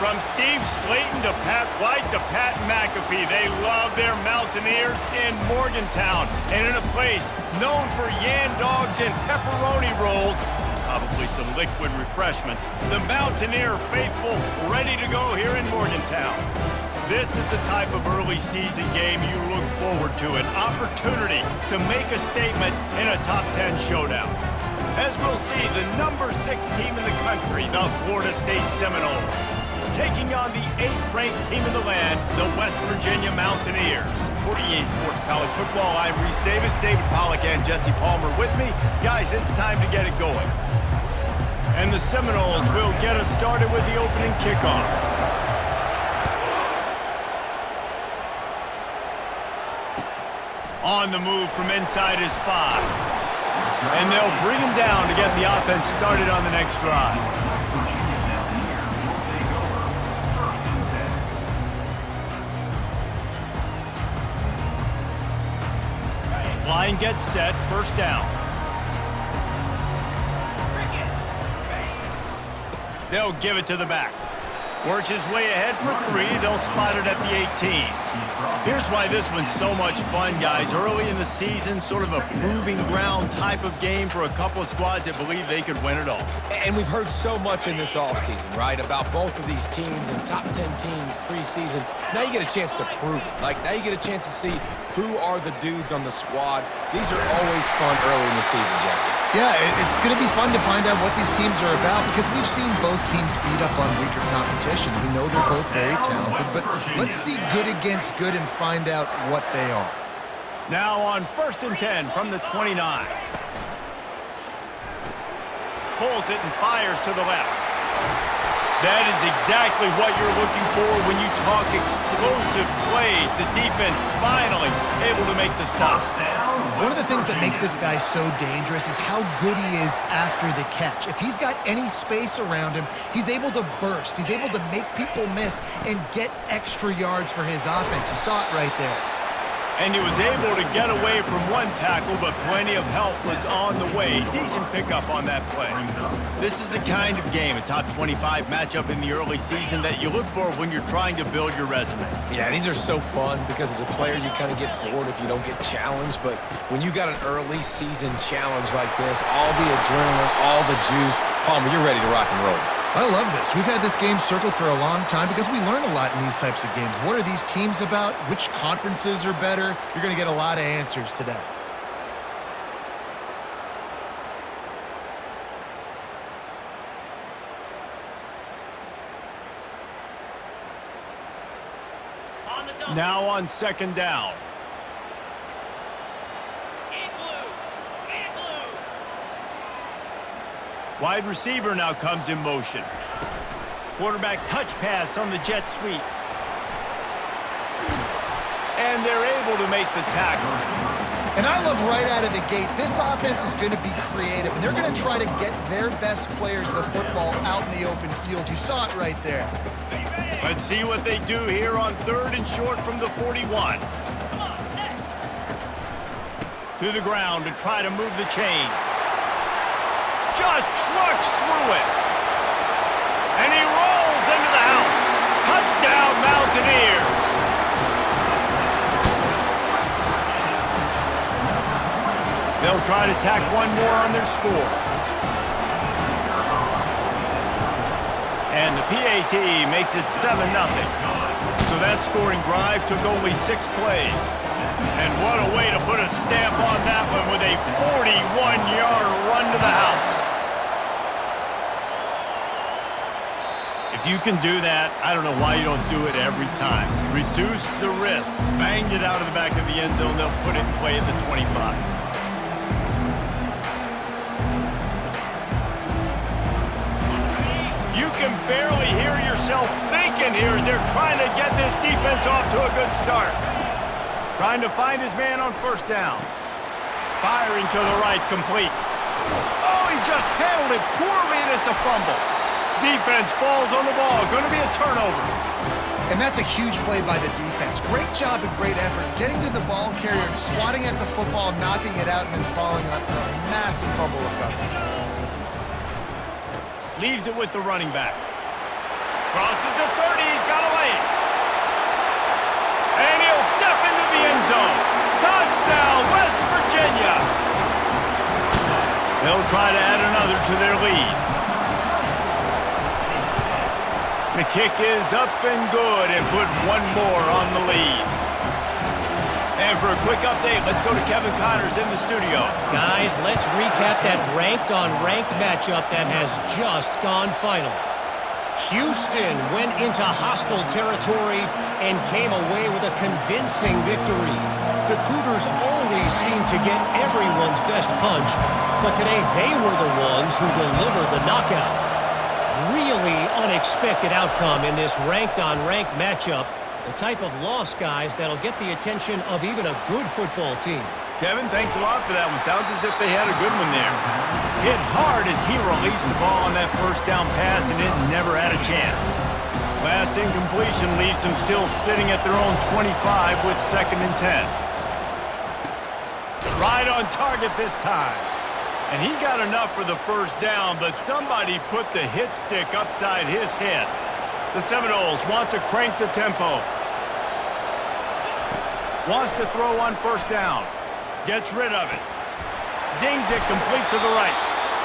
From Steve Slayton to Pat White to Pat McAfee, they love their Mountaineers in Morgantown. And in a place known for Yan Dogs and pepperoni rolls, probably some liquid refreshments, the Mountaineer faithful ready to go here in Morgantown. This is the type of early season game you look forward to, an opportunity to make a statement in a top 10 showdown. As we'll see, the number 6 team in the country, the Florida State Seminoles, taking on the 8th-ranked team in the land, the West Virginia Mountaineers. For EA Sports College Football, I'm Reese Davis, David Pollack and Jesse Palmer with me. Guys, it's time to get it going. And the Seminoles will get us started with the opening kickoff. On the move from inside is 5. And they'll bring him down to get the offense started on the next drive. Line gets set, first down. They'll give it to the back. Works his way ahead for 3. They'll spot it at the 18. Here's why this one's so much fun, guys. Early in the season, sort of a proving ground type of game for a couple of squads that believe they could win it all. And we've heard so much in this offseason, right, about both of these teams and top 10 teams preseason. Now you get a chance to prove it. Like, now you get a chance to see who are the dudes on the squad. These are always fun early in the season, Jesse. Yeah, it's going to be fun to find out what these teams are about because we've seen both teams beat up on weaker competition. We know they're both very talented, but let's see good against good and find out what they are. Now on 1st and 10 from the 29. Pulls it and fires to the left. That is exactly what you're looking for when you talk explosive plays. The defense finally able to make the stop. One of the things that makes this guy so dangerous is how good he is after the catch. If he's got any space around him, he's able to burst. He's able to make people miss and get extra yards for his offense. You saw it right there. And he was able to get away from one tackle, but plenty of help was on the way. Decent pickup on that play. This is the kind of game, a top 25 matchup in the early season that you look for when you're trying to build your resume. Yeah, these are so fun because as a player, you kind of get bored if you don't get challenged. But when you got an early season challenge like this, all the adrenaline, all the juice, Palmer, you're ready to rock and roll. I love this. We've had this game circled for a long time because we learn a lot in these types of games. What are these teams about? Which conferences are better? You're going to get a lot of answers today. Now on 2nd down. Wide receiver now comes in motion. Quarterback touch pass on the jet sweep. And they're able to make the tackle. And I love right out of the gate, this offense is going to be creative, and they're going to try to get their best players the football out in the open field. You saw it right there. Let's see what they do here on 3rd and short from the 41. To the ground to try to move the chains. Just trucks through it. And he rolls into the house. Touchdown, Mountaineers. They'll try to tack one more on their score. And the PAT makes it 7-0. So that scoring drive took only 6 plays. And what a way to put a stamp on that one with a 41-yard run to the house. If you can do that, I don't know why you don't do it every time. Reduce the risk. Bang it out of the back of the end zone. They'll put it in play at the 25. You can barely hear yourself thinking here as they're trying to get this defense off to a good start. Trying to find his man on 1st down. Firing to the right, complete. Oh, he just handled it poorly, and it's a fumble. Defense falls on the ball. Going to be a turnover. And that's a huge play by the defense. Great job and great effort getting to the ball carrier and swatting at the football, knocking it out, and then falling on a massive fumble recovery. Leaves it with the running back. Crosses the 30. He's got away. And he'll step into the end zone. Touchdown, West Virginia. They'll try to add another to their lead. The kick is up and good and put one more on the lead. And for a quick update, let's go to Kevin Connors in the studio. Guys, let's recap that ranked-on-ranked matchup that has just gone final. Houston went into hostile territory and came away with a convincing victory. The Cougars always seem to get everyone's best punch, but today they were the ones who delivered the knockout. Really unexpected outcome in this ranked-on-ranked matchup. The type of loss, guys, that'll get the attention of even a good football team. Kevin, thanks a lot for that one. Sounds as if they had a good one there. Hit hard as he released the ball on that first down pass, and it never had a chance. Last incompletion leaves them still sitting at their own 25 with 2nd and 10. Right on target this time. And he got enough for the first down, but somebody put the hit stick upside his head. The Seminoles want to crank the tempo. Wants to throw on first down. Gets rid of it. Zings it complete to the right.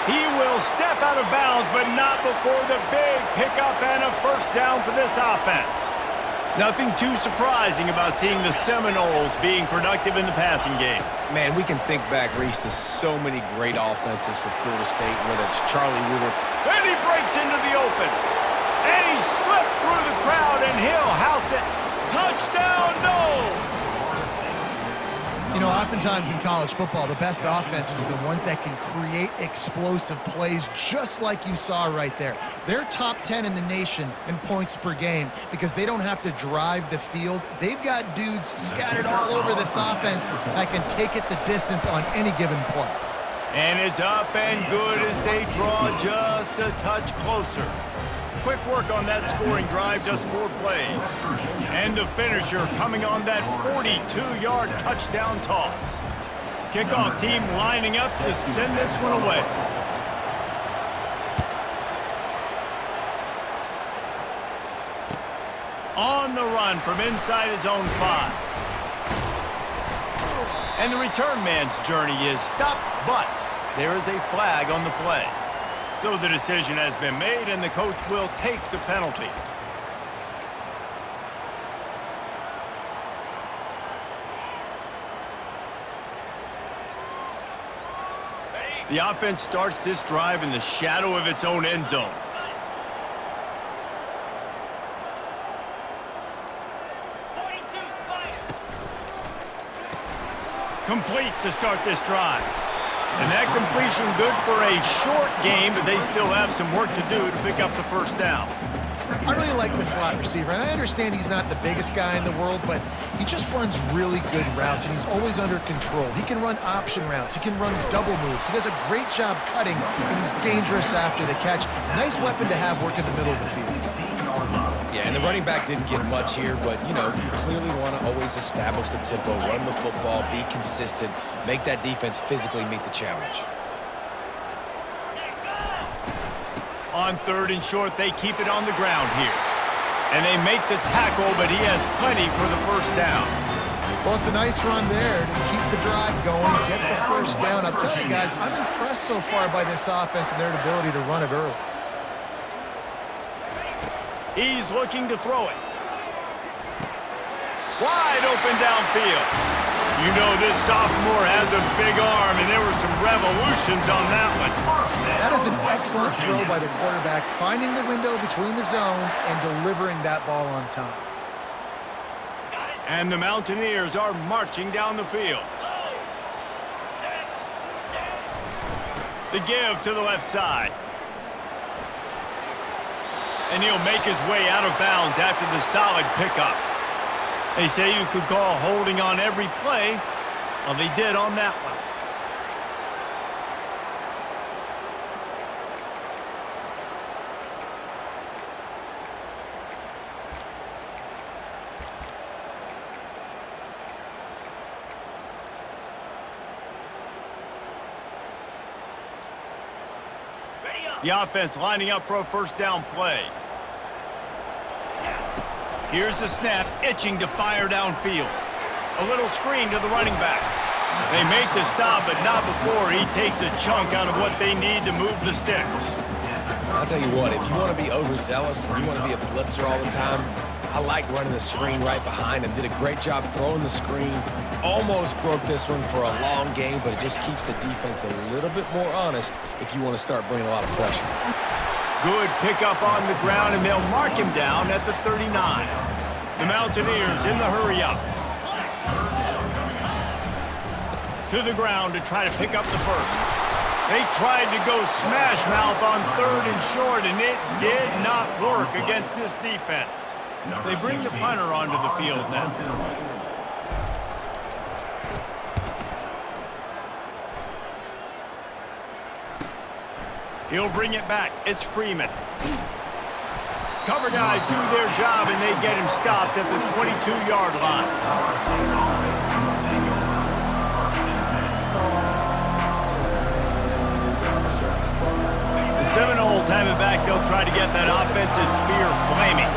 He will step out of bounds, but not before the big pickup and a first down for this offense. Nothing too surprising about seeing the Seminoles being productive in the passing game. Man, we can think back, Reese, to so many great offenses for Florida State, whether it's Charlie Woodward. And he breaks into the open. And he slipped through the crowd, and he'll house it. Touchdown, Noles! You know, oftentimes in college football, the best offenses are the ones that can create explosive plays, just like you saw right there. They're top 10 in the nation in points per game because they don't have to drive the field. They've got dudes scattered all over this offense that can take it the distance on any given play. And it's up and good as they draw just a touch closer. Quick work on that scoring drive, just 4 plays. And the finisher coming on that 42-yard touchdown toss. Kickoff team lining up to send this one away. On the run from inside his own 5. And the return man's journey is stopped, but there is a flag on the play. So the decision has been made, and the coach will take the penalty. The offense starts this drive in the shadow of its own end zone. Complete to start this drive. And that completion good for a short game, but they still have some work to do to pick up the first down. I really like the slot receiver, and I understand he's not the biggest guy in the world, but he just runs really good routes, and he's always under control. He can run option routes. He can run double moves. He does a great job cutting, and he's dangerous after the catch. Nice weapon to have work in the middle of the field. Yeah, and the running back didn't get much here, but, you know, you clearly want to always establish the tempo, run the football, be consistent, make that defense physically meet the challenge. On 3rd and short, they keep it on the ground here. And they make the tackle, but he has plenty for the first down. Well, it's a nice run there to keep the drive going, get the first down. I'll tell you guys, I'm impressed so far by this offense and their ability to run it early. He's looking to throw it. Wide open downfield. You know this sophomore has a big arm, and there were some revolutions on that one. That is an excellent throw by the quarterback, finding the window between the zones and delivering that ball on time. And the Mountaineers are marching down the field. The give to the left side. And he'll make his way out of bounds after the solid pickup. They say you could call holding on every play. Well, they did on that one. The offense lining up for a first down play. Here's the snap, itching to fire downfield. A little screen to the running back. They make the stop, but not before he takes a chunk out of what they need to move the sticks. I'll tell you what, if you want to be overzealous and you want to be a blitzer all the time, I like running the screen right behind him. Did a great job throwing the screen. Almost broke this one for a long game, but it just keeps the defense a little bit more honest if you want to start bringing a lot of pressure. Good pickup on the ground, and they'll mark him down at the 39. The Mountaineers in the hurry-up. To the ground to try to pick up the first. They tried to go smash mouth on 3rd and short, and it did not work against this defense. They bring the punter onto the field now. He'll bring it back. It's Freeman. Cover guys do their job, and they get him stopped at the 22-yard line. The Seminoles have it back. They'll try to get that offensive spear flaming.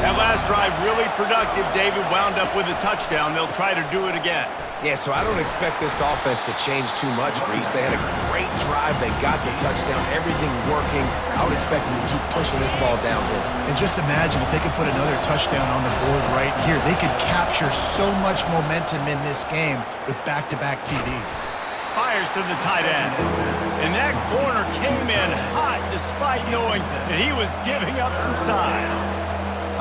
That last drive really productive. David wound up with a touchdown. They'll try to do it again. Yeah, so I don't expect this offense to change too much, Reese. They had a great drive. They got the touchdown. Everything working. I would expect them to keep pushing this ball downhill. And just imagine if they could put another touchdown on the board right here. They could capture so much momentum in this game with back-to-back TDs. Fires to the tight end. And that corner came in hot despite knowing that he was giving up some size.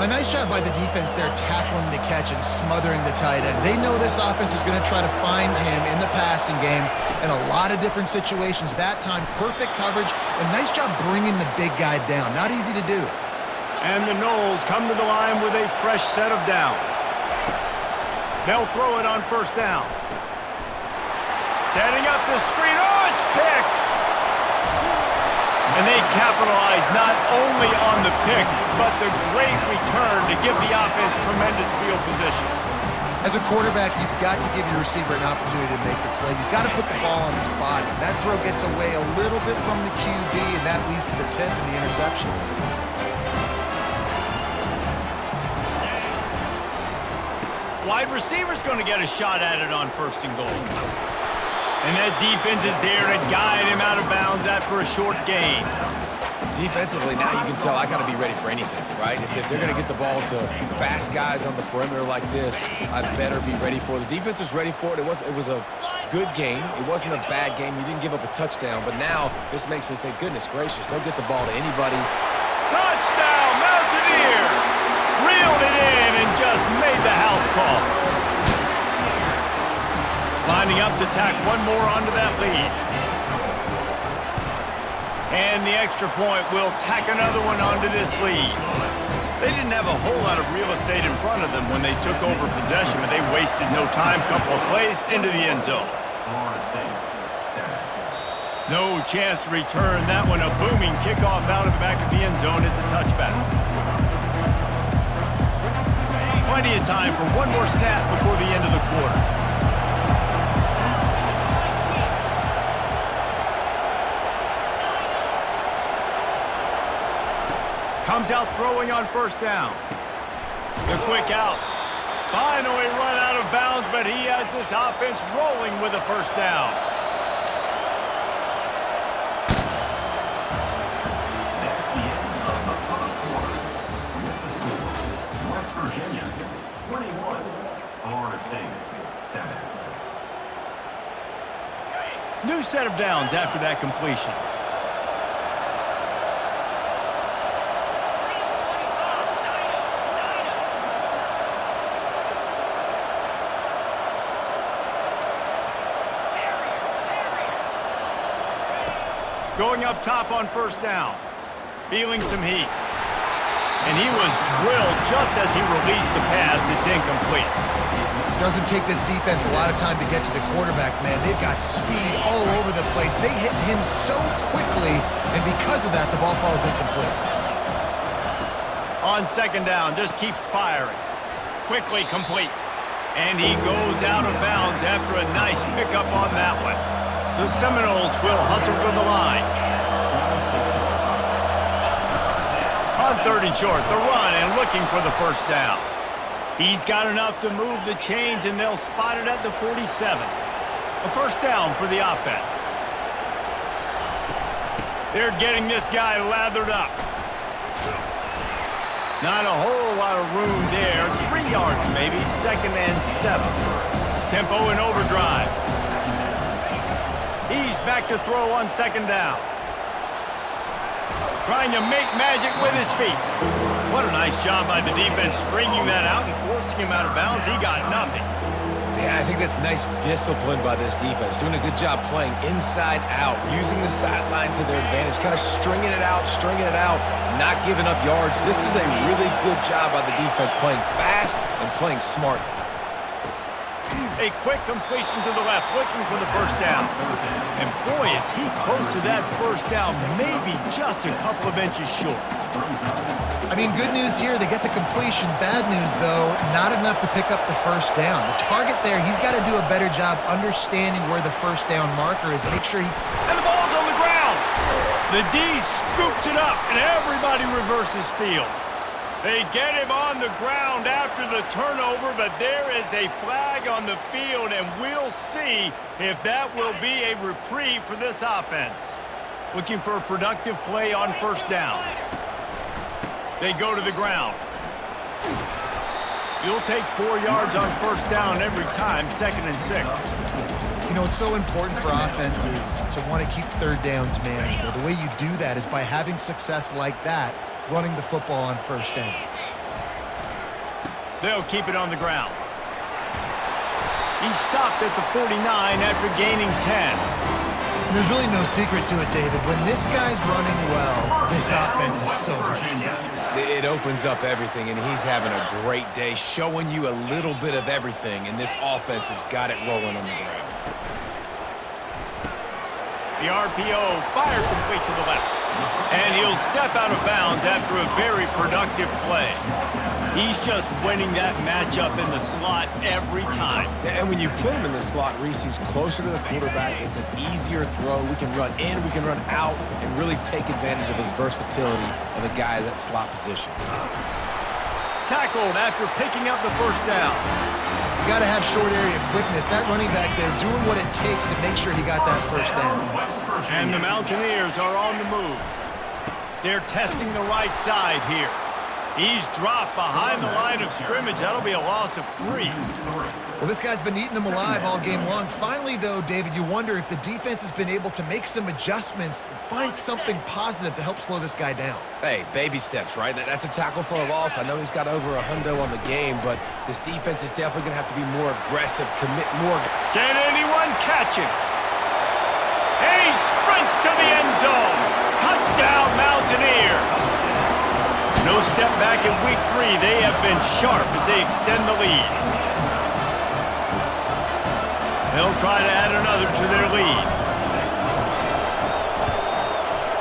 A nice job by the defense there tackling the catch and smothering the tight end. They know this offense is going to try to find him in the passing game in a lot of different situations. That time, perfect coverage, and nice job bringing the big guy down. Not easy to do. And the Noles come to the line with a fresh set of downs. They'll throw it on 1st down. Setting up the screen. Oh, it's picked! And they capitalize not only on the pick, but the great return to give the offense tremendous field position. As a quarterback, you've got to give your receiver an opportunity to make the play. You've got to put the ball on his body. That throw gets away a little bit from the QB, and that leads to the tip and the interception. Wide receiver's going to get a shot at it on 1st and goal. And that defense is there to guide him out of bounds after a short gain. Defensively, now you can tell I got to be ready for anything, right? If they're going to get the ball to fast guys on the perimeter like this, I better be ready for it. The defense was ready for it. It was a good game. It wasn't a bad game. You didn't give up a touchdown. But now this makes me think, goodness gracious, they'll get the ball to anybody. Touchdown, Mountaineers! Reeled it in and just made the house call. Lining up to tack one more onto that lead. And the extra point will tack another one onto this lead. They didn't have a whole lot of real estate in front of them when they took over possession, but they wasted no time. Couple of plays into the end zone. No chance to return that one. A booming kickoff out of the back of the end zone. It's a touchback. Plenty of time for one more snap before the end of the quarter. Comes out throwing on 1st down. The quick out. Finally run out of bounds, but he has this offense rolling with a 1st down. West Virginia, 21. Florida State, 7. New set of downs after that completion. Going up top on 1st down. Feeling some heat. And he was drilled just as he released the pass. It's incomplete. Doesn't take this defense a lot of time to get to the quarterback, man. They've got speed all over the place. They hit him so quickly, and because of that, the ball falls incomplete. On 2nd down, just keeps firing. Quickly complete. And he goes out of bounds after a nice pickup on that one. The Seminoles will hustle to the line. On On 3rd and short, the run and looking for the first down. He's got enough to move the chains, and they'll spot it at the 47. A first down for the offense. They're getting this guy lathered up. Not a whole lot of room there. 3 yards maybe, 2nd and 7. Tempo and overdrive. He's back to throw on 2nd down. Trying to make magic with his feet. What a nice job by the defense stringing that out and forcing him out of bounds. He got nothing. Yeah, I think that's nice discipline by this defense. Doing a good job playing inside out, using the sideline to their advantage, kind of stringing it out, not giving up yards. This is a really good job by the defense, playing fast and playing smart. A quick completion to the left, looking for the first down. And boy, is he close to that first down, maybe just a couple of inches short. I mean, good news here, they get the completion. Bad news, though, not enough to pick up the first down. The target there, he's got to do a better job understanding where the first down marker is. Make sure he... And the ball's on the ground. The D scoops it up, and everybody reverses field. They get him on the ground after the turnover, but there is a flag on the field, and we'll see if that will be a reprieve for this offense. Looking for a productive play on first down. They go to the ground. You'll take 4 yards on first down every time, 2nd and 6. You know, it's so important for offenses to want to keep third downs manageable. The way you do that is by having success like that, running the football on first down. They'll keep it on the ground. He stopped at the 49 after gaining 10. There's really no secret to it, David. When this guy's running well, this offense is so hard to stop. It opens up everything, and he's having a great day, showing you a little bit of everything, and this offense has got it rolling on the ground. The RPO fired complete to the left. And he'll step out of bounds after a very productive play. He's just winning that matchup in the slot every time. And when you put him in the slot, Reese, he's closer to the quarterback. It's an easier throw. We can run in, we can run out, and really take advantage of his versatility of the guy at that slot position. Tackled after picking up the first down. You got to have short area quickness. That running back there doing what it takes to make sure he got that first down. And the Mountaineers are on the move. They're testing the right side here. He's dropped behind the line of scrimmage. That'll be a loss of 3. Well, this guy's been eating them alive all game long. Finally, though, David, you wonder if the defense has been able to make some adjustments, find something positive to help slow this guy down. Hey, baby steps, right? That's a tackle for a loss. I know he's got over $100 on the game, but this defense is definitely going to have to be more aggressive, commit more. Can anyone catch him? And he sprints to the end zone. Touchdown, Mountaineers. No step back in week 3. They have been sharp as they extend the lead. They'll try to add another to their lead.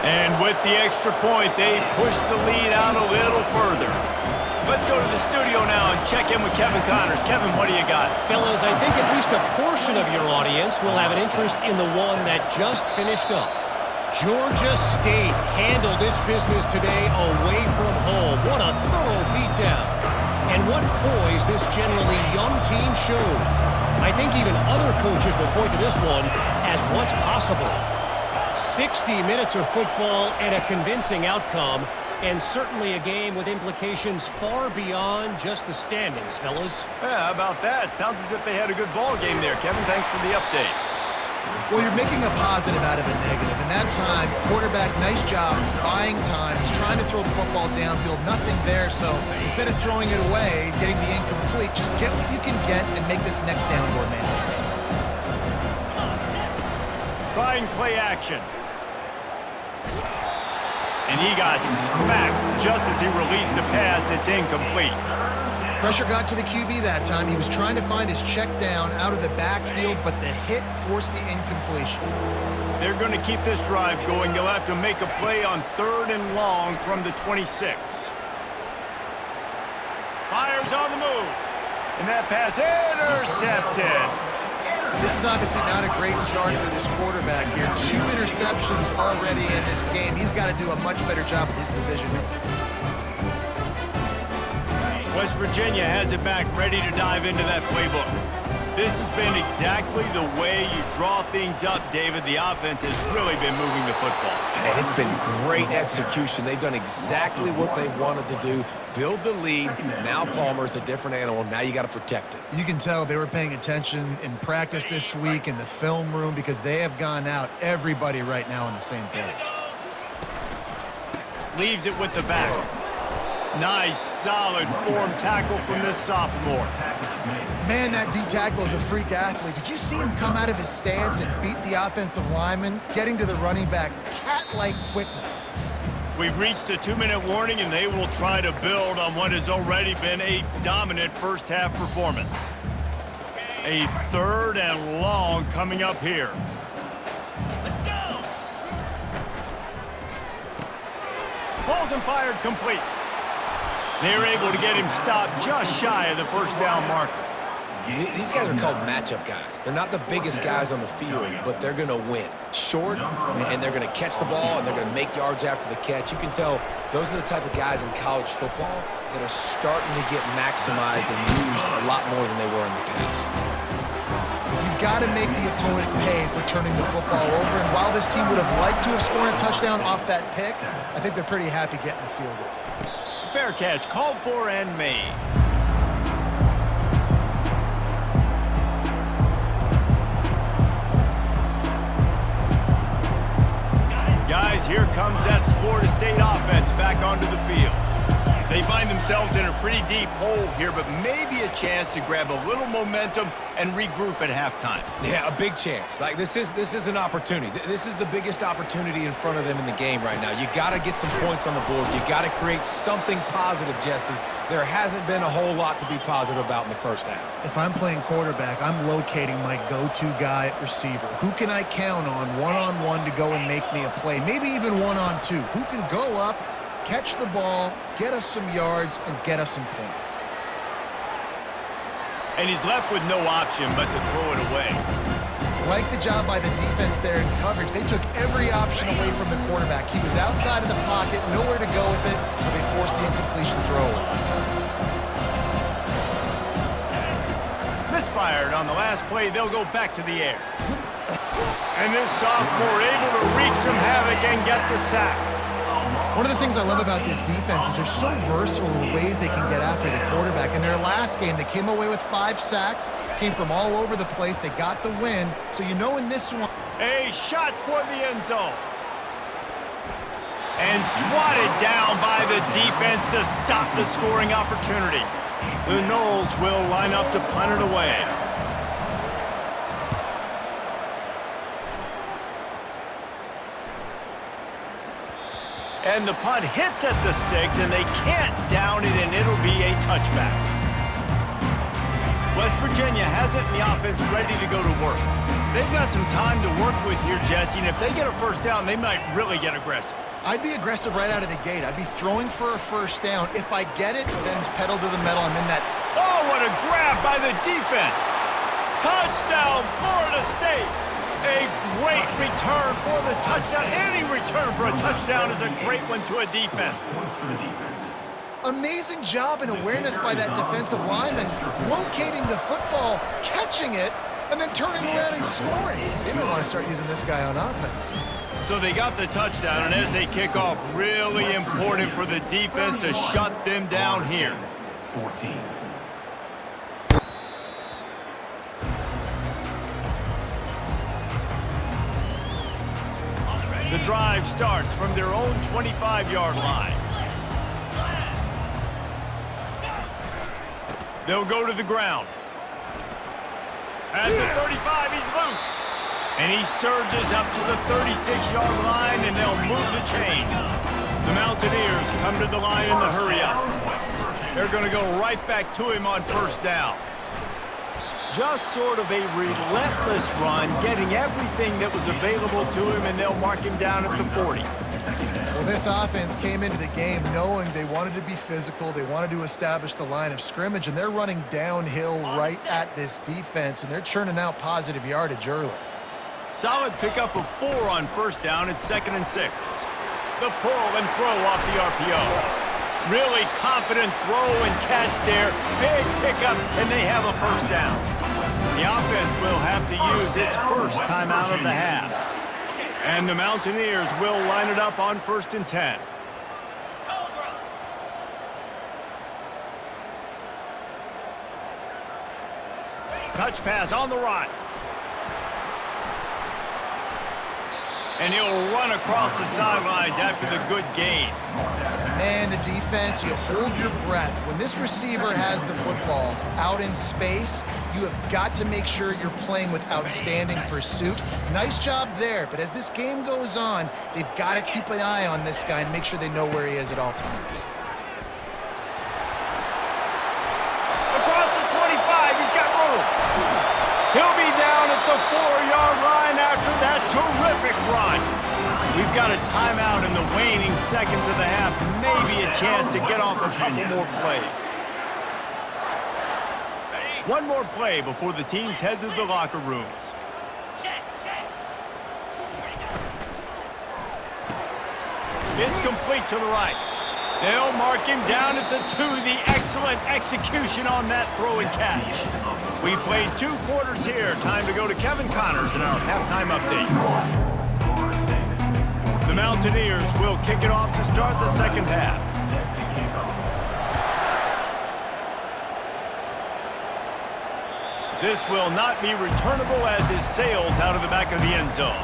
And with the extra point, they push the lead out a little further. Let's go to the studio now and check in with Kevin Connors. Kevin, what do you got? Fellas, I think at least a portion of your audience will have an interest in the one that just finished up. Georgia State handled its business today away from home. What a thorough beatdown. And what poise this generally young team showed. I think even other coaches will point to this one as what's possible. 60 minutes of football and a convincing outcome, and certainly a game with implications far beyond just the standings, fellas. Yeah, how about that? Sounds as if they had a good ball game there. Kevin, thanks for the update. Well, you're making a positive out of a negative. In that time, quarterback, nice job, buying time. He's trying to throw the football downfield, nothing there. So instead of throwing it away, getting the incomplete, just get what you can get and make this next down more manageable. Trying play action. And he got smacked just as he released the pass. It's incomplete. Pressure got to the QB that time. He was trying to find his check down out of the backfield, but the hit forced the incompletion. They're going to keep this drive going. They'll have to make a play on 3rd and long from the 26. Fires on the move. And that pass intercepted. This is obviously not a great start for this quarterback here. 2 interceptions already in this game. He's got to do a much better job with his decision-making. West Virginia has it back, ready to dive into that playbook. This has been exactly the way you draw things up, David. The offense has really been moving the football. And it's been great execution. They've done exactly what they've wanted to do. Build the lead. Now Palmer's a different animal. Now you got to protect it. You can tell they were paying attention in practice this week in the film room because they have gone out, everybody right now on the same page. Leaves it with the back. Nice, solid form tackle from this sophomore. Man, that D-tackle is a freak athlete. Did you see him come out of his stance and beat the offensive lineman, getting to the running back? Cat-like quickness. We've reached the 2-minute warning, and they will try to build on what has already been a dominant first-half performance. A 3rd and long coming up here. Let's go! Balls and fired complete. They're able to get him stopped just shy of the first down marker. These guys are called matchup guys. They're not the biggest guys on the field, but they're going to win. Short, and they're going to catch the ball, and they're going to make yards after the catch. You can tell those are the type of guys in college football that are starting to get maximized and used a lot more than they were in the past. You've got to make the opponent pay for turning the football over, and while this team would have liked to have scored a touchdown off that pick, I think they're pretty happy getting the field goal. Fair catch, called for and made. Guys, here comes that Florida State offense back onto the field. They find themselves in a pretty deep hole here, but maybe a chance to grab a little momentum and regroup at halftime. Yeah, a big chance. Like this is an opportunity. This is the biggest opportunity in front of them in the game right now. You got to get some points on the board. You got to create something positive, Jesse. There hasn't been a whole lot to be positive about in the first half. If I'm playing quarterback, I'm locating my go-to guy at receiver. Who can I count on one-on-one to go and make me a play? Maybe even one-on-two. Who can go up, catch the ball, get us some yards, and get us some points? And he's left with no option but to throw it away. Like the job by the defense there in coverage. They took every option away from the quarterback. He was outside of the pocket, nowhere to go with it, so they forced the incompletion throwaway. Misfired on the last play. They'll go back to the air. And this sophomore able to wreak some havoc and get the sack. One of the things I love about this defense is they're so versatile in the ways they can get after the quarterback. In their last game, they came away with 5 sacks, came from all over the place. They got the win. So you know in this one... A shot toward the end zone. And swatted down by the defense to stop the scoring opportunity. The Noles will line up to punt it away. And the punt hits at the 6, and they can't down it, and it'll be a touchback. West Virginia has it, and the offense ready to go to work. They've got some time to work with here, Jesse, and if they get a first down, they might really get aggressive. I'd be aggressive right out of the gate. I'd be throwing for a first down. If I get it, then it's pedal to the metal. I'm in that. Oh, what a grab by the defense. Touchdown, Florida State. A great return for the touchdown. Any return for a touchdown is a great one to a defense. Amazing job and awareness by that defensive lineman, locating the football, catching it, and then turning around and scoring. They may want to start using this guy on offense. So they got the touchdown, and as they kick off, really important for the defense to shut them down here. 14. The drive starts from their own 25-yard line. They'll go to the ground. At the 35, he's loose. And he surges up to the 36-yard line, and they'll move the chain. The Mountaineers come to the line in the hurry-up. They're going to go right back to him on first down. Just sort of a relentless run, getting everything that was available to him, and they'll mark him down at the 40. Well, this offense came into the game knowing they wanted to be physical, they wanted to establish the line of scrimmage, and they're running downhill right at this defense, and they're churning out positive yardage early. Solid pickup of 4 on first down and 2nd and 6. The pull and throw off the RPO. Really confident throw and catch there. Big pickup, and they have a first down. The offense will have to use its first timeout of the half. And the Mountaineers will line it up on 1st and 10. Touch pass on the run. And he'll run across the sidelines after the good gain. Man, the defense, you hold your breath. When this receiver has the football out in space, you have got to make sure you're playing with outstanding pursuit. Nice job there, but as this game goes on, they've got to keep an eye on this guy and make sure they know where he is at all times. Across the 25, he's got room. He'll be down at the 4-yard line after that terrific run. We've got a timeout in the waning seconds of the half. Maybe a chance to get off a couple more plays. One more play before the teams head to the locker rooms. It's complete to the right. They'll mark him down at the 2. The excellent execution on that throw and catch. We've played 2 quarters here. Time to go to Kevin Connors in our halftime update. The Mountaineers will kick it off to start the second half. This will not be returnable as it sails out of the back of the end zone.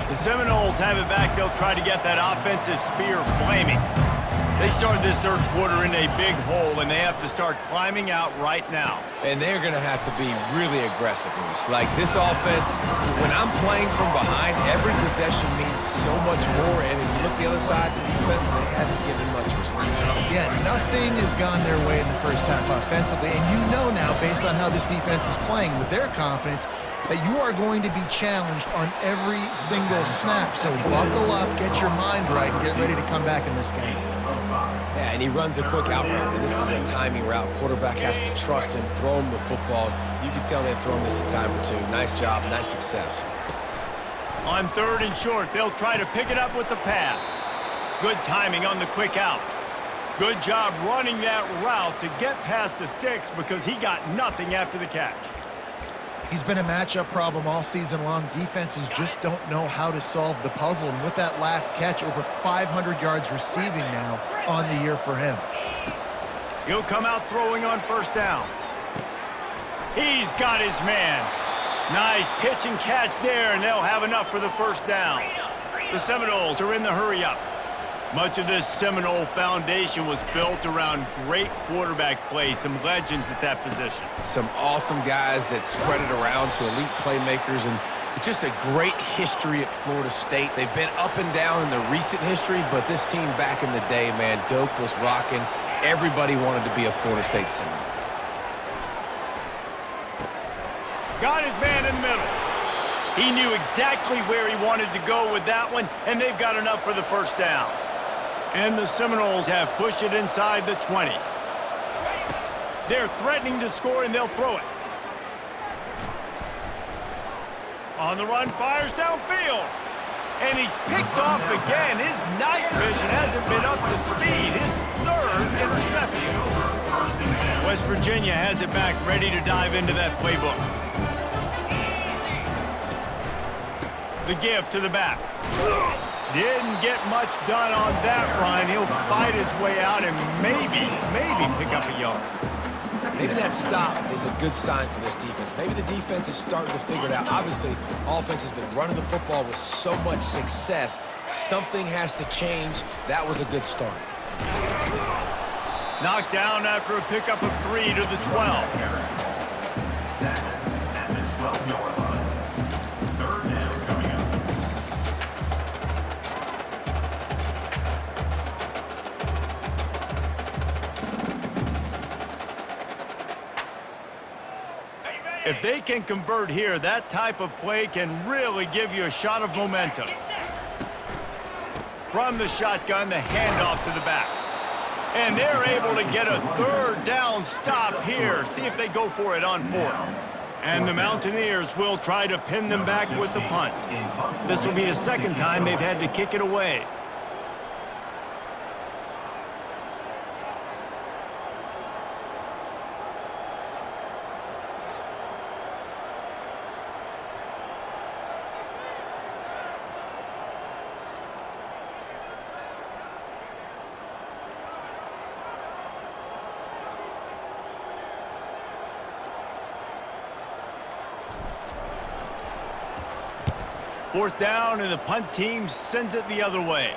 The Seminoles have it back. They'll try to get that offensive spear flaming. They started this third quarter in a big hole, and they have to start climbing out right now. And they're going to have to be really aggressive, Reese. Like this offense, when I'm playing from behind, every possession means so much more. And if you look the other side, the defense, they haven't given much resistance. Yeah, nothing has gone their way in the first half offensively. And you know now, based on how this defense is playing with their confidence, that you are going to be challenged on every single snap. So buckle up, get your mind right, and get ready to come back in this game. Yeah, and he runs a quick out route, and this is a timing route. Quarterback has to trust him, throw him the football. You can tell they've thrown this a time or two. Nice job, nice success. On 3rd and short, they'll try to pick it up with the pass. Good timing on the quick out. Good job running that route to get past the sticks because he got nothing after the catch. He's been a matchup problem all season long. Defenses just don't know how to solve the puzzle. And with that last catch, over 500 yards receiving now on the year for him. He'll come out throwing on first down. He's got his man. Nice pitch and catch there, and they'll have enough for the first down. The Seminoles are in the hurry-up. Much of this Seminole foundation was built around great quarterback play, some legends at that position. Some awesome guys that spread it around to elite playmakers, and just a great history at Florida State. They've been up and down in the recent history, but this team back in the day, man, Doak was rocking. Everybody wanted to be a Florida State Seminole. Got his man in the middle. He knew exactly where he wanted to go with that one, and they've got enough for the first down. And the Seminoles have pushed it inside the 20. They're threatening to score, and they'll throw it. On the run, fires downfield. And he's picked off again. His night vision hasn't been up to speed. His 3rd interception. West Virginia has it back, ready to dive into that playbook. The give to the back. Didn't get much done on that run. He'll fight his way out and maybe pick up a yard. Maybe that stop is a good sign for this defense. Maybe the defense is starting to figure it out. Obviously, offense has been running the football with so much success. Something has to change. That was a good start. Knocked down after a pickup of 3 to the 12. If they can convert here, that type of play can really give you a shot of momentum. From the shotgun, the handoff to the back. And they're able to get a third down stop here. See if they go for it on fourth. And the Mountaineers will try to pin them back with the punt. This will be the second time they've had to kick it away. Fourth down, and the punt team sends it the other way.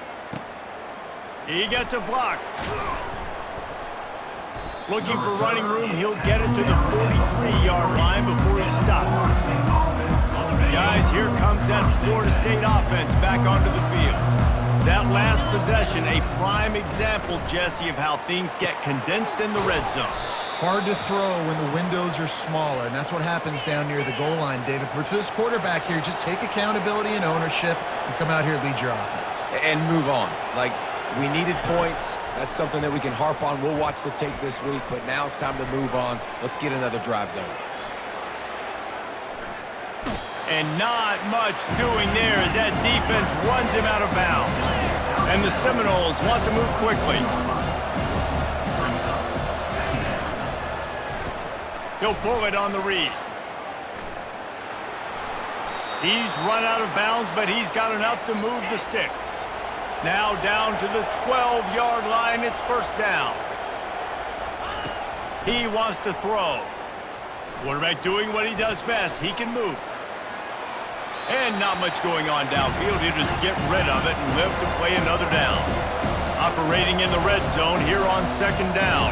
He gets a block. Looking for running room, he'll get it to the 43-yard line before he stops. Guys, here comes that Florida State offense back onto the field. That last possession, a prime example, Jesse, of how things get condensed in the red zone. Hard to throw when the windows are smaller, and that's what happens down near the goal line, David. But for this quarterback here, just take accountability and ownership and come out here and lead your offense. And move on. Like, we needed points. That's something that we can harp on. We'll watch the tape this week, but now it's time to move on. Let's get another drive going. And not much doing there as that defense runs him out of bounds. And the Seminoles want to move quickly. He'll pull it on the read. He's run out of bounds, but he's got enough to move the sticks. Now down to the 12-yard line, it's first down. He wants to throw. Quarterback doing what he does best. He can move. And not much going on downfield. He'll just get rid of it and live to play another down. Operating in the red zone here on second down.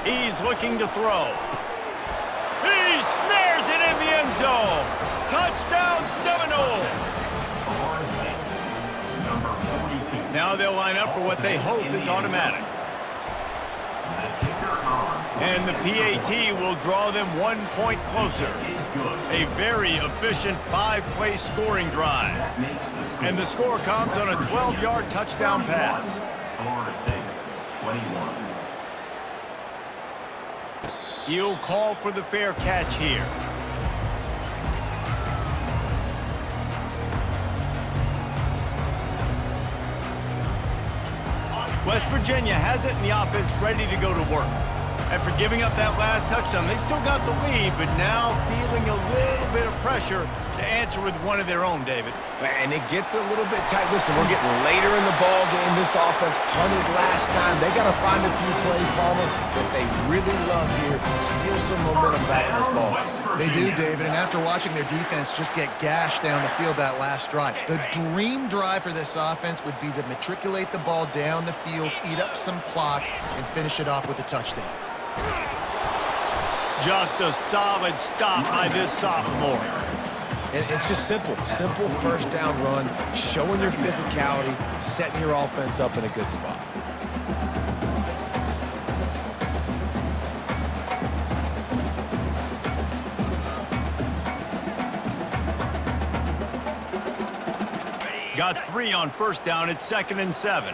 He's looking to throw. He snares it in the end zone. Touchdown Seminoles. Now they'll line up for what they hope is automatic. And the PAT will draw them 1 point closer. A very efficient 5-play scoring drive. And the score comes on a 12-yard touchdown pass. Florida State, 21. He'll call for the fair catch here. West Virginia has it and the offense ready to go to work. After giving up that last touchdown, they still got the lead, but now feeling a little bit of pressure to answer with one of their own, David. And it gets a little bit tight. Listen, we're getting later in the ball game. This offense punted last time. They got to find a few plays, Palmer, that they really love here. Steal some momentum back in this ball. They do, David, and after watching their defense just get gashed down the field that last drive, the dream drive for this offense would be to matriculate the ball down the field, eat up some clock, and finish it off with a touchdown. Just a solid stop by this sophomore. And it's just simple first down run, showing your physicality, setting your offense up in a good spot. Got 3 on first down. It's 2nd and 7.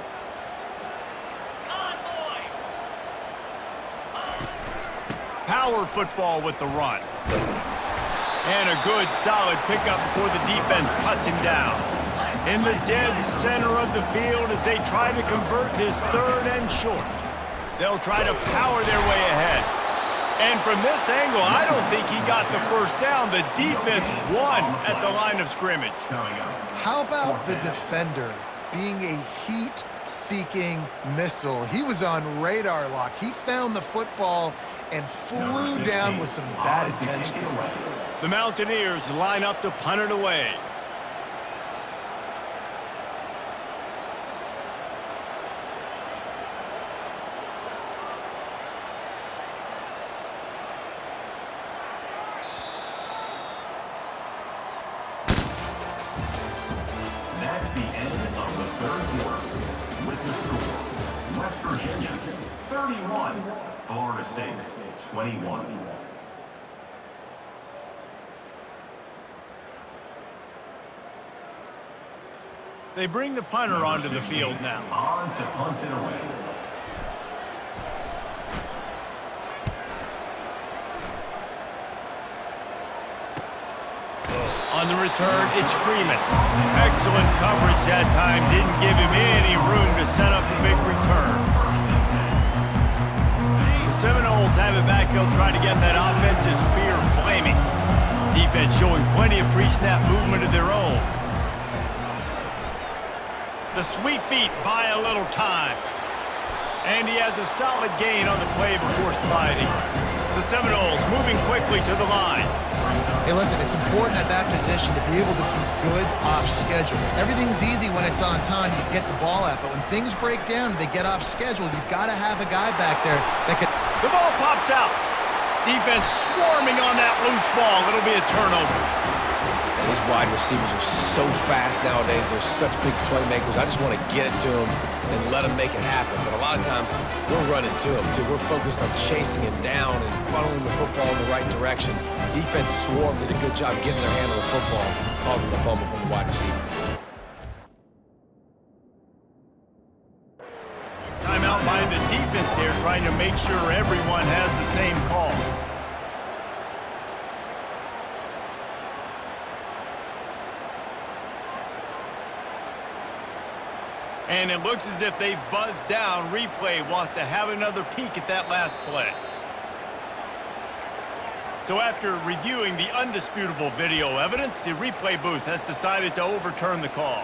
Power football with the run. And a good, solid pickup before the defense cuts him down. In the dead center of the field as they try to convert this 3rd and short. They'll try to power their way ahead. And from this angle, I don't think he got the first down. The defense won at the line of scrimmage. How about the defender being a heat-seeking missile? He was on radar lock. He found the football and flew down with some bad intentions. The Mountaineers line up to punt it away. That's the end of the 3rd quarter. with the score. West Virginia, 31. Florida State, 21. They bring the punter onto the field now. On to punt it away. On the return, it's Freeman. Excellent coverage that time. Didn't give him any room to set up a big return. The Seminoles have it back. They'll try to get that offensive spear flaming. Defense showing plenty of pre-snap movement of their own. The sweet feet buy a little time. And he has a solid gain on the play before sliding. The Seminoles moving quickly to the line. Hey, listen, it's important at that position to be able to be good off schedule. Everything's easy when it's on time. You get the ball out. But when things break down and they get off schedule, you've got to have a guy back there that can... The ball pops out. Defense swarming on that loose ball. It'll be a turnover. These wide receivers are so fast nowadays. They're such big playmakers. I just want to get it to them and let them make it happen. But a lot of times, we're running to them, too. We're focused on chasing him down and funneling the football in the right direction. Defense swarmed, did a good job getting their hand on the football, causing the fumble from the wide receiver. Timeout by the defense there, trying to make sure everyone has the same call. And it looks as if they've buzzed down. Replay wants to have another peek at that last play. So after reviewing the undisputable video evidence, the replay booth has decided to overturn the call.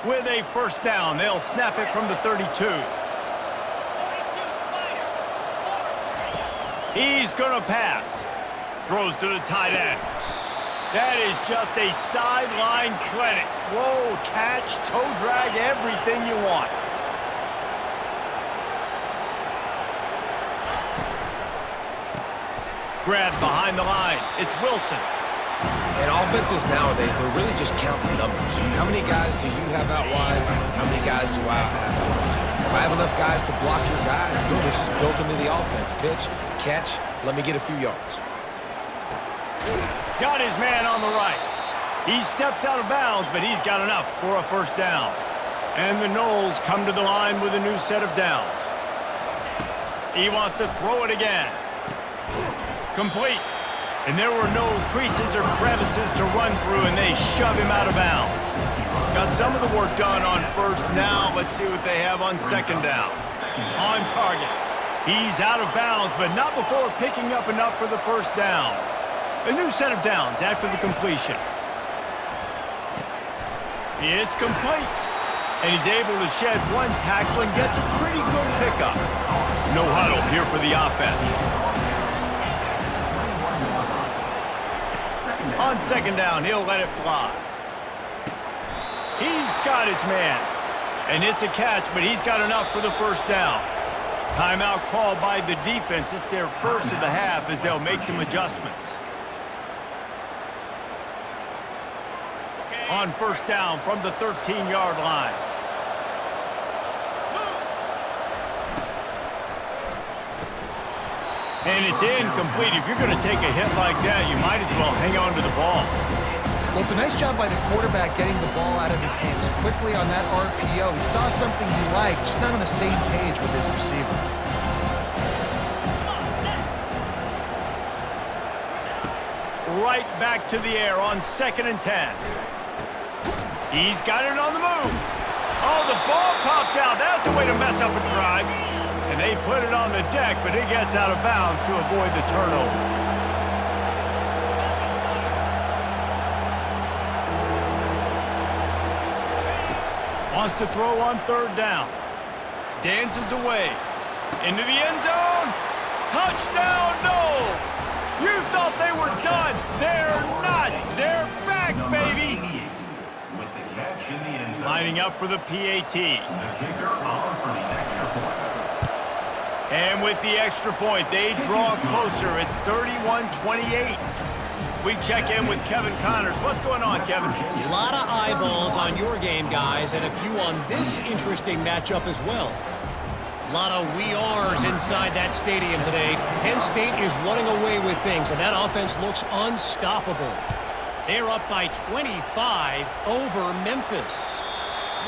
With a first down, they'll snap it from the 32. He's going to pass. Throws to the tight end. That is just a sideline clinic. Throw, catch, toe drag, everything you want. Grabbed behind the line. It's Wilson. And offenses nowadays, they're really just counting numbers. How many guys do you have out wide? How many guys do I have out wide? If I have enough guys to block your guys, boom, it's just built into the offense. Pitch, catch, let me get a few yards. Got his man on the right. He steps out of bounds, but he's got enough for a first down. And the Noles come to the line with a new set of downs. He wants to throw it again. Complete. And there were no creases or crevices to run through, and they shove him out of bounds. Got some of the work done on first. Now let's see what they have on second down. On target. He's out of bounds, but not before picking up enough for the first down. A new set of downs after the completion. It's complete. And he's able to shed one tackle and gets a pretty good pickup. No huddle here for the offense. On second down, he'll let it fly. He's got his man. And it's a catch, but he's got enough for the first down. Timeout called by the defense. It's their first of the half as they'll make some adjustments. On first down from the 13-yard line. And it's incomplete. If you're going to take a hit like that, you might as well hang on to the ball. Well, it's a nice job by the quarterback getting the ball out of his hands quickly on that RPO. He saw something he liked, just not on the same page with his receiver. Right back to the air on 2nd and 10. He's got it on the move. Oh, the ball popped out. That's a way to mess up a drive. And they put it on the deck, but it gets out of bounds to avoid the turnover. Wants to throw on third down. Dances away. Into the end zone. Touchdown, Noles! You thought they were done. They're not. They're back, baby. With the catch in the end zone. Lining up for the PAT. The kicker on for the extra point. And with the extra point, they draw closer. It's 31-28. We check in with Kevin Connors. What's going on, Kevin? A lot of eyeballs on your game, guys, and a few on this interesting matchup as well. A lot of we ares inside that stadium today. Penn State is running away with things, and that offense looks unstoppable. They're up by 25 over Memphis.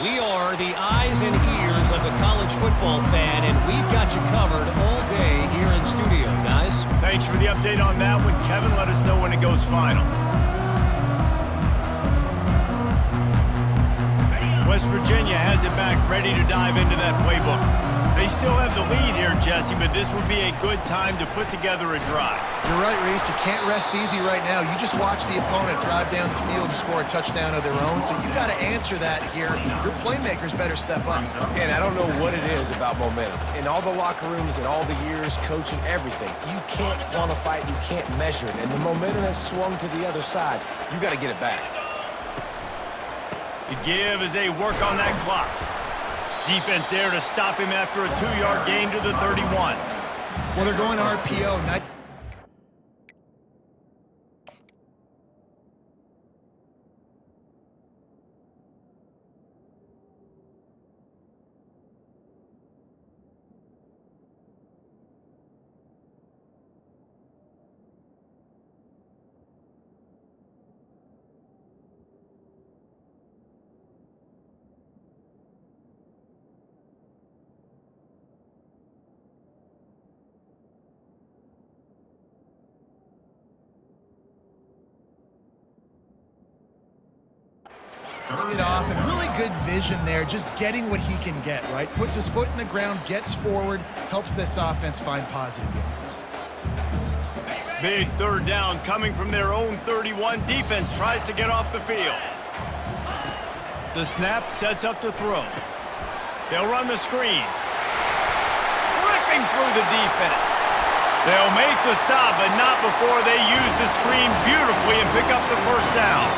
We are the eyes and ears of the college football fan, and we've got you covered all day here in studio, guys. Thanks for the update on that one, Kevin. Let us know when it goes final. West Virginia has it back, ready to dive into that playbook. They still have the lead here, Jesse, but this would be a good time to put together a drive. You're right, Reese. You can't rest easy right now. You just watch the opponent drive down the field and score a touchdown of their own, so you've got to answer that here. Your playmakers better step up. And I don't know what it is about momentum. In all the locker rooms and all the years, coaching, everything, you can't quantify it, you can't measure it. And the momentum has swung to the other side. You got to get it back. The give as they work on that clock. Defense there to stop him after a 2-yard gain to the 31. Well, they're going RPO. It off, and really good vision there, just getting what he can get, right? Puts his foot in the ground, gets forward, helps this offense find positive yards. Big third down coming from their own 31. Defense tries to get off the field. The snap sets up to throw. They'll run the screen. Ripping through the defense. They'll make the stop, but not before they use the screen beautifully and pick up the first down.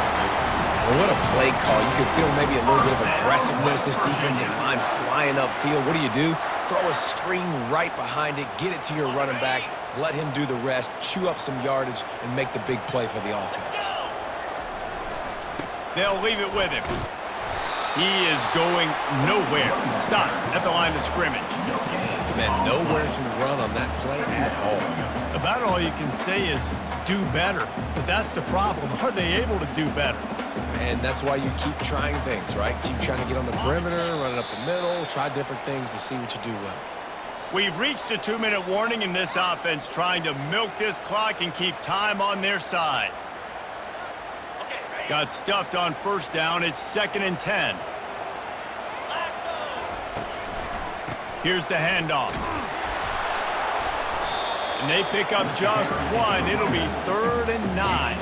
What a play call. You could feel maybe a little bit of aggressiveness. This defensive line flying upfield. What do? Throw a screen right behind it, get it to your running back, let him do the rest, chew up some yardage, and make the big play for the offense. They'll leave it with him. He is going nowhere. Stop at the line of scrimmage. Man, nowhere to run on that play at all. About all you can say is do better. But that's the problem. Are they able to do better? And that's why you keep trying things, right? Keep trying to get on the perimeter, run it up the middle, try different things to see what you do well. We've reached a 2-minute warning in this offense, trying to milk this clock and keep time on their side. Got stuffed on first down. It's 2nd and 10. Here's the handoff. And they pick up just one. It'll be 3rd and 9.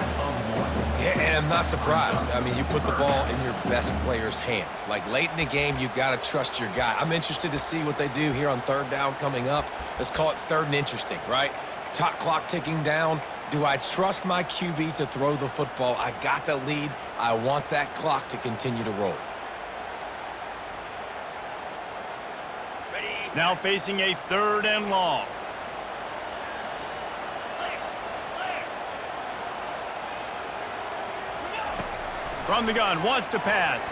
Yeah, and I'm not surprised. I mean, you put the ball in your best player's hands. Like, late in the game, you've got to trust your guy. I'm interested to see what they do here on 3rd down coming up. Let's call it 3rd and interesting, right? Top clock ticking down. Do I trust my QB to throw the football? I got the lead. I want that clock to continue to roll. Now facing a 3rd and long. From the gun, wants to pass.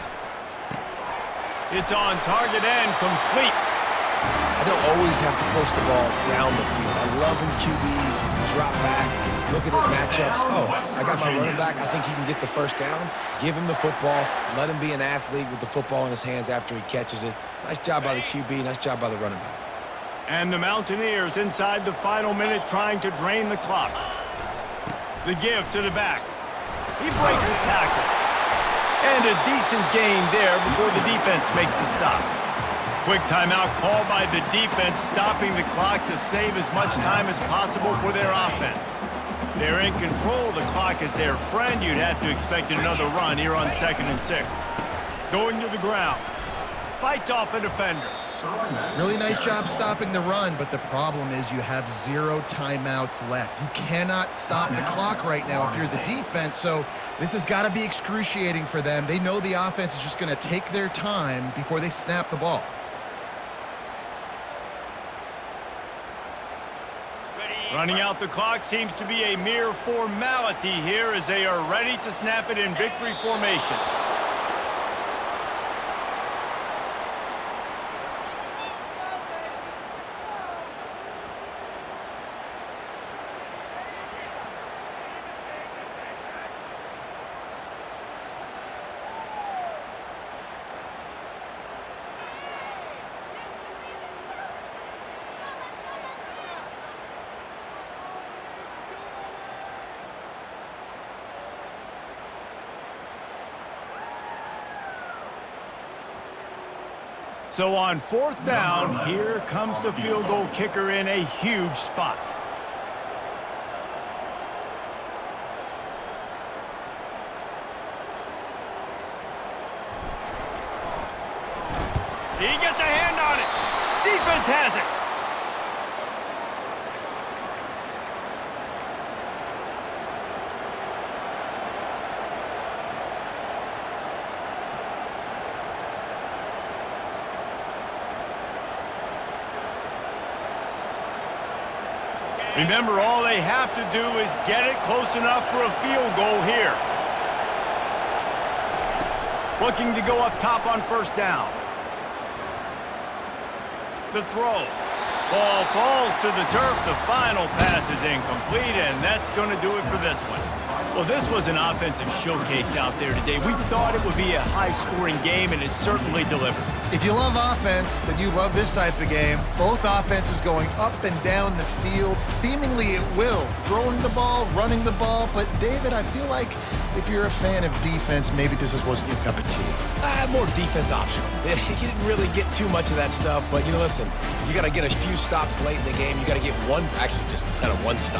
It's on target and complete. I don't always have to push the ball down the field. I love when QBs drop back, look at it matchups. Oh, I got my running back. I think he can get the first down. Give him the football. Let him be an athlete with the football in his hands after he catches it. Nice job by the QB. Nice job by the running back. And the Mountaineers inside the final minute trying to drain the clock. The give to the back. He breaks the tackle. And a decent gain there before the defense makes the stop. Quick timeout called by the defense, stopping the clock to save as much time as possible for their offense. They're in control. The clock is their friend. You'd have to expect another run here on 2nd and 6. Going to the ground. Fights off a defender. Really nice job stopping the run, but the problem is you have 0 timeouts left. You cannot stop the clock right now if you're the defense, so this has got to be excruciating for them. They know the offense is just going to take their time before they snap the ball. Running out the clock seems to be a mere formality here as they are ready to snap it in victory formation. So on 4th down, here comes the field goal kicker in a huge spot. He gets a hand on it. Defense has it. Remember, all they have to do is get it close enough for a field goal here. Looking to go up top on 1st down. The throw. Ball falls to the turf. The final pass is incomplete, and that's going to do it for this one. Well, this was an offensive showcase out there today. We thought it would be a high-scoring game, and it certainly delivered. If you love offense, then you love this type of game. Both offenses going up and down the field, seemingly at will. Throwing the ball, running the ball. But, David, I feel like if you're a fan of defense, maybe this wasn't your cup of tea. More defense optional. You didn't really get too much of that stuff, but, listen, you got to get a few stops late in the game. You got to get one, actually just kind of one stop.